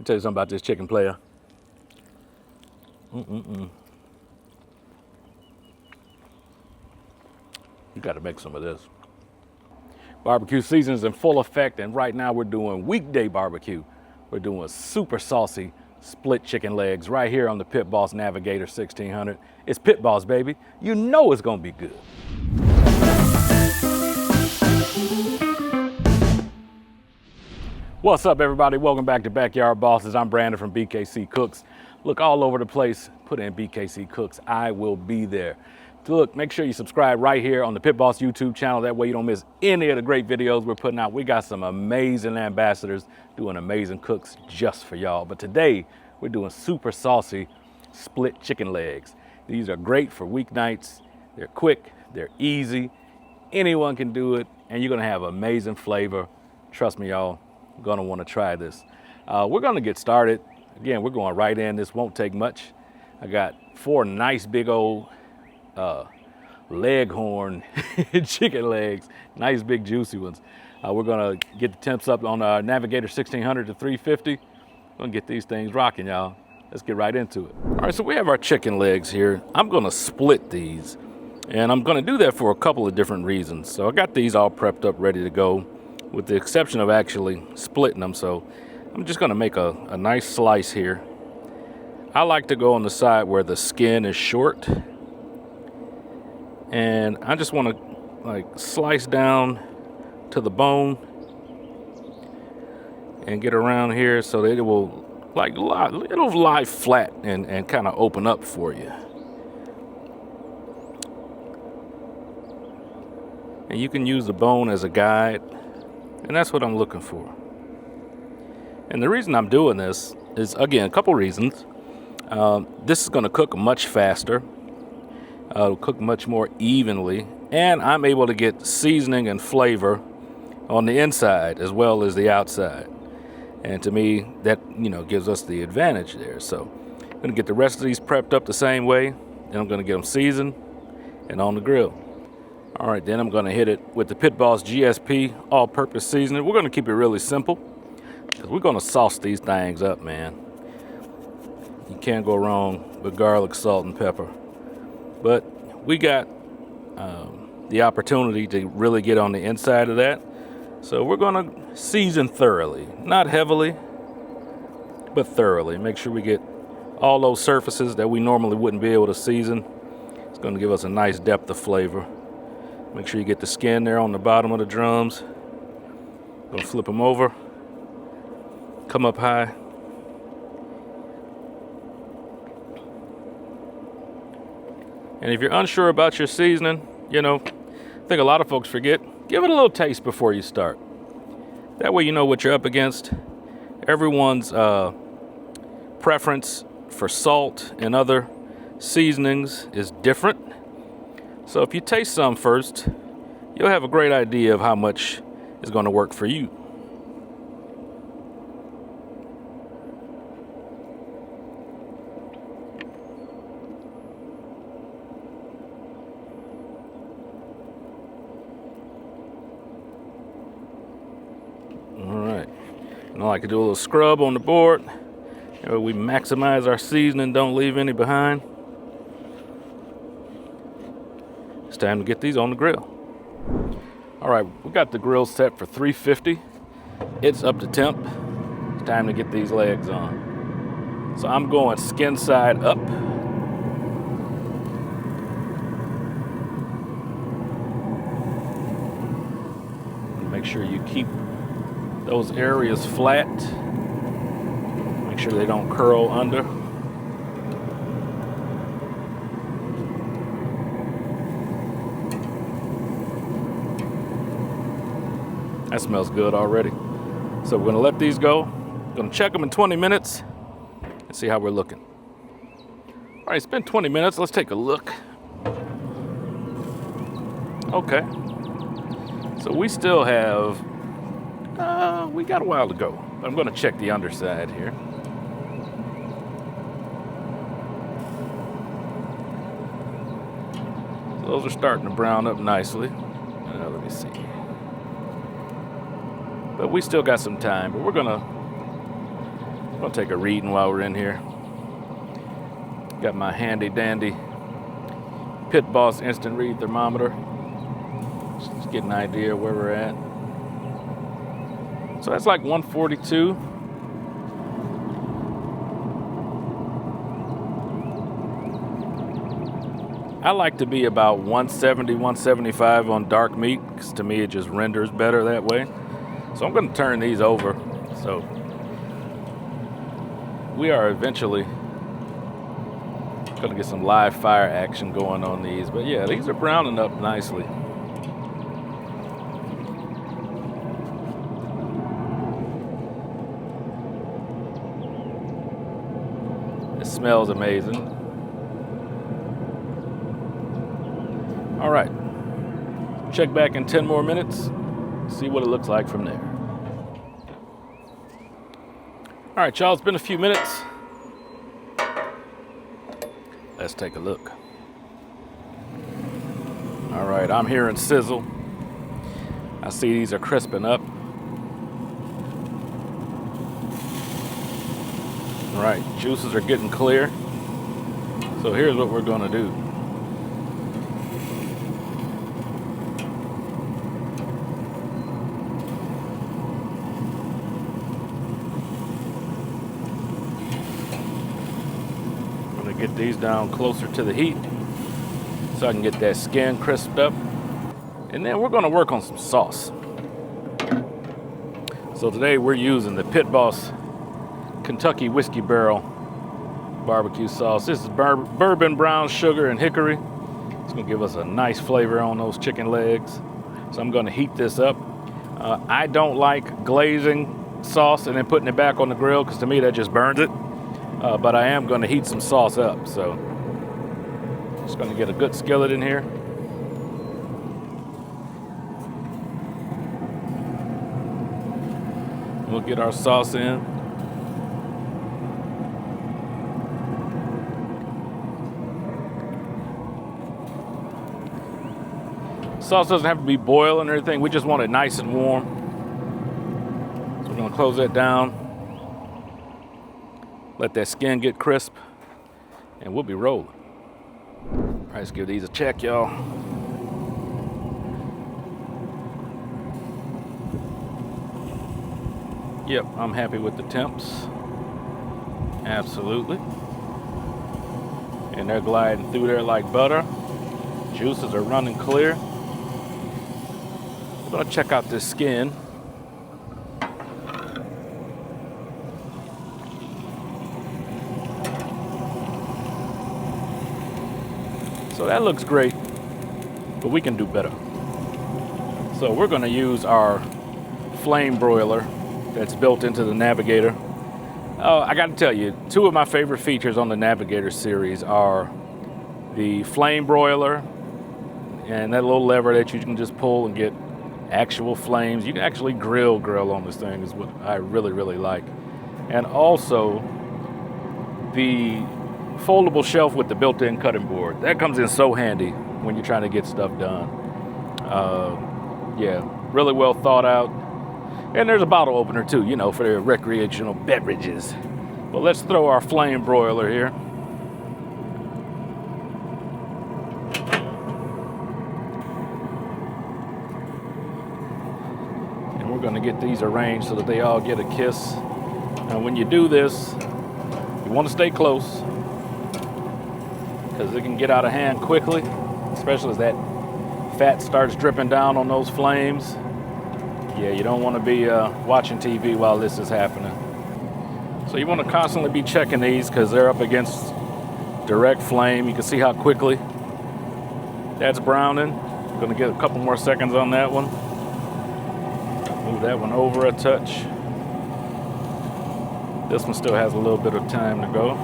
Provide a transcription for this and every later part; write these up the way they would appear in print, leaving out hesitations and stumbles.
me tell you something about this chicken player. You got to make some of this. Barbecue season is in full effect, and right now we're doing weekday barbecue. We're doing super saucy split chicken legs right here on the Pit Boss Navigator 1600. It's Pit Boss, baby. You know it's gonna be good. What's up, everybody? Welcome back to Backyard Bosses. I'm Brandon from BKC Cooks. Look all over the place, put in BKC Cooks. I will be there. Look, make sure you subscribe right here on the Pit Boss YouTube channel. That way you don't miss any of the great videos we're putting out. We got some amazing ambassadors doing amazing cooks just for y'all. But today, we're doing super saucy split chicken legs. These are great for weeknights. They're quick, they're easy. Anyone can do it, and you're gonna have amazing flavor. Trust me, y'all, you're gonna wanna try this. We're gonna get started. Again, we're going right in. This won't take much. I got 4 nice big old leghorn chicken legs, nice big juicy ones. We're gonna get the temps up on our Navigator 1600 to 350. We're gonna get these things rocking, y'all. Let's get right into it. All right, so we have our chicken legs here. I'm gonna split these, and I'm gonna do that for a couple of different reasons. So I got these all prepped up, ready to go, with the exception of actually splitting them. So I'm just gonna make a nice slice here. I like to go on the side where the skin is short. And I just want to like slice down to the bone and get around here so that it will it'll lie flat and kind of open up for you. And you can use the bone as a guide, and that's what I'm looking for. And the reason I'm doing this is, again, a couple reasons. This is going to cook much faster. It'll cook much more evenly, and I'm able to get seasoning and flavor on the inside as well as the outside. And to me, that gives us the advantage there. So I'm going to get the rest of these prepped up the same way, and I'm going to get them seasoned and on the grill. All right, then I'm going to hit it with the Pit Boss GSP all-purpose seasoning. We're going to keep it really simple because we're going to sauce these things up, man. You can't go wrong with garlic, salt, and pepper. But we got the opportunity to really get on the inside of that. So we're going to season thoroughly. Not heavily, but thoroughly. Make sure we get all those surfaces that we normally wouldn't be able to season. It's going to give us a nice depth of flavor. Make sure you get the skin there on the bottom of the drums. Going to flip them over. Come up high. And if you're unsure about your seasoning, I think a lot of folks forget, give it a little taste before you start. That way you know what you're up against. Everyone's preference for salt and other seasonings is different. So if you taste some first, you'll have a great idea of how much is going to work for you. I like to do a little scrub on the board. We maximize our seasoning, don't leave any behind. It's time to get these on the grill. All right, we got the grill set for 350. It's up to temp. It's time to get these legs on. So I'm going skin side up. Make sure you keep those areas flat. Make sure they don't curl under. That smells good already. So we're gonna let these go. Gonna check them in 20 minutes and see how we're looking. All right, it's been 20 minutes. Let's take a look. Okay. So we still have we got a while to go. I'm going to check the underside here. So those are starting to brown up nicely. Let me see. But we still got some time. But we're going to I'll take a reading while we're in here. Got my handy dandy Pit Boss instant read thermometer. Just get an idea where we're at. So that's like 142. I like to be about 170, 175 on dark meat, because to me it just renders better that way. So I'm going to turn these over. So we are eventually going to get some live fire action going on these. But yeah, these are browning up nicely. It smells amazing. All right, check back in 10 more minutes, see what it looks like from there. All right, y'all, it's been a few minutes. Let's take a look. All right, I'm hearing sizzle. I see these are crisping up. All right, juices are getting clear. So here's what we're gonna do. Get these down closer to the heat so I can get that skin crisped up. And then we're going to work on some sauce. So today we're using the Pit Boss Kentucky Whiskey Barrel barbecue sauce. This is bourbon, brown sugar, and hickory. It's going to give us a nice flavor on those chicken legs. So I'm going to heat this up. I don't like glazing sauce and then putting it back on the grill, because to me that just burns it. But I am going to heat some sauce up, so just going to get a good skillet in here. We'll get our sauce in. Sauce doesn't have to be boiling or anything. We just want it nice and warm. So we're going to close that down. Let that skin get crisp, and we'll be rolling. All right, let's give these a check, y'all. Yep, I'm happy with the temps. Absolutely. And they're gliding through there like butter. Juices are running clear. We're gonna check out this skin. So that looks great, but we can do better. So we're going to use our flame broiler that's built into the Navigator. I got to tell you, two of my favorite features on the Navigator series are the flame broiler and that little lever that you can just pull and get actual flames. You can actually grill on this thing, is what I really, really like. And also the foldable shelf with the built-in cutting board. That comes in so handy when you're trying to get stuff done. Yeah, really well thought out. And there's a bottle opener too, you know, for the recreational beverages. But let's throw our flame broiler here. And we're gonna get these arranged so that they all get a kiss. Now when you do this, you wanna stay close, because it can get out of hand quickly, especially as that fat starts dripping down on those flames. Yeah, you don't want to be watching TV while this is happening. So you want to constantly be checking these, because they're up against direct flame. You can see how quickly that's browning. I'm going to get a couple more seconds on that one. Move that one over a touch. This one still has a little bit of time to go.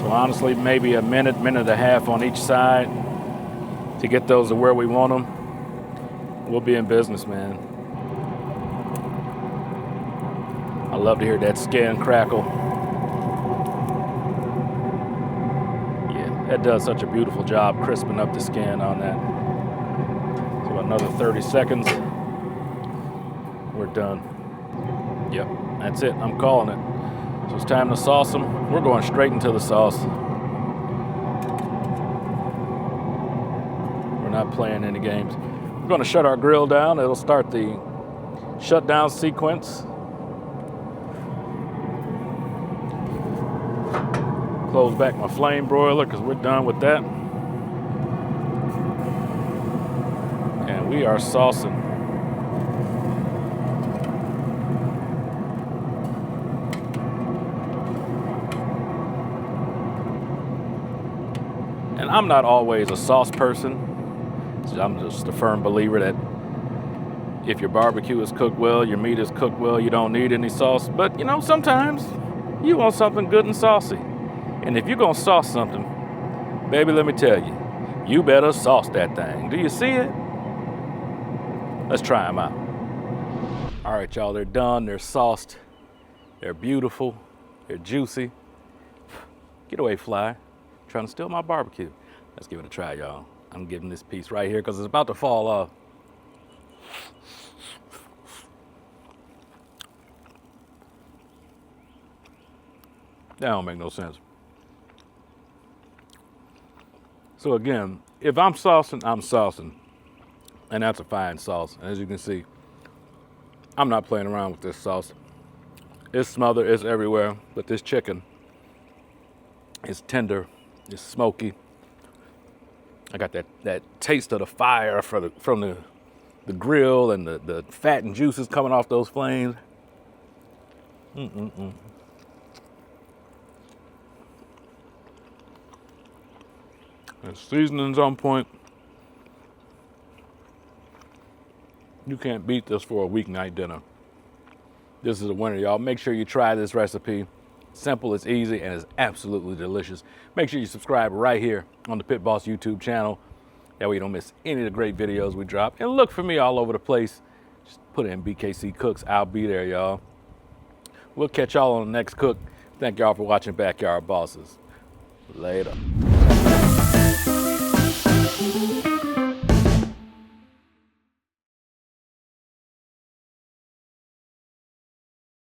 So honestly, maybe a minute and a half on each side to get those to where we want them. We'll be in business, man. I love to hear that skin crackle. Yeah, that does such a beautiful job crisping up the skin on that. So another 30 seconds. we're done. Yep, that's it. I'm calling it. So it's time to sauce them. We're going straight into the sauce. We're not playing any games. We're going to shut our grill down. It'll start the shutdown sequence. Close back my flame broiler because we're done with that. And we are saucing. And I'm not always a sauce person. I'm just a firm believer that if your barbecue is cooked well, your meat is cooked well, you don't need any sauce. But, you know, sometimes you want something good and saucy. And if you're going to sauce something, baby, let me tell you, you better sauce that thing. Do you see it? Let's try them out. All right, y'all, they're done. They're sauced. They're beautiful. They're juicy. Get away, fly. Trying to steal my barbecue. Let's give it a try, y'all. I'm giving this piece right here because it's about to fall off. That don't make no sense. So again, if I'm saucing, I'm saucing. And that's a fine sauce. And as you can see, I'm not playing around with this sauce. It's smothered, it's everywhere. But this chicken is tender, it's smoky. I got that taste of the fire from the grill and the fat and juices coming off those flames. The seasoning's on point. You can't beat this for a weeknight dinner. This is a winner, y'all. Make sure you try this recipe. Simple, it's easy, and it's absolutely delicious. Make sure you subscribe right here on the Pit Boss YouTube channel. That way you don't miss any of the great videos we drop. And look for me all over the place. Just put in BKC Cooks. I'll be there, y'all. We'll catch y'all on the next cook. Thank y'all for watching Backyard Bosses. Later.